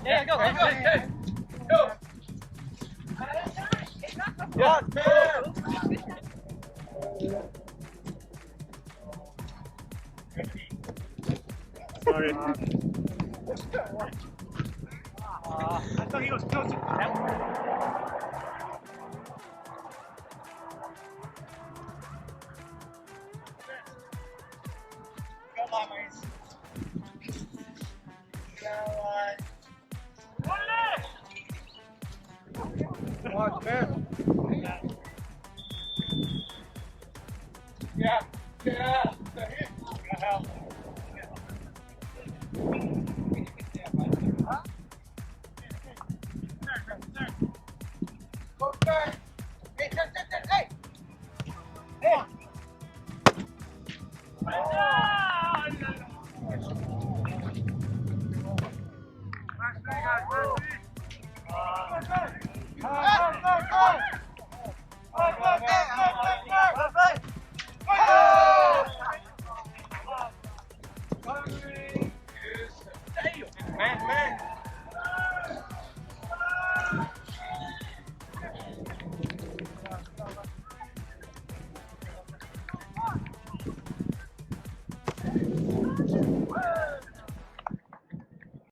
Yeah, go. Go. Yeah, man. Sorry. I thought he was close to that. Come on, Mace. Watch, man. Yeah. Yeah. Gotta help. Go back. Hey, hey. Hey. Oh.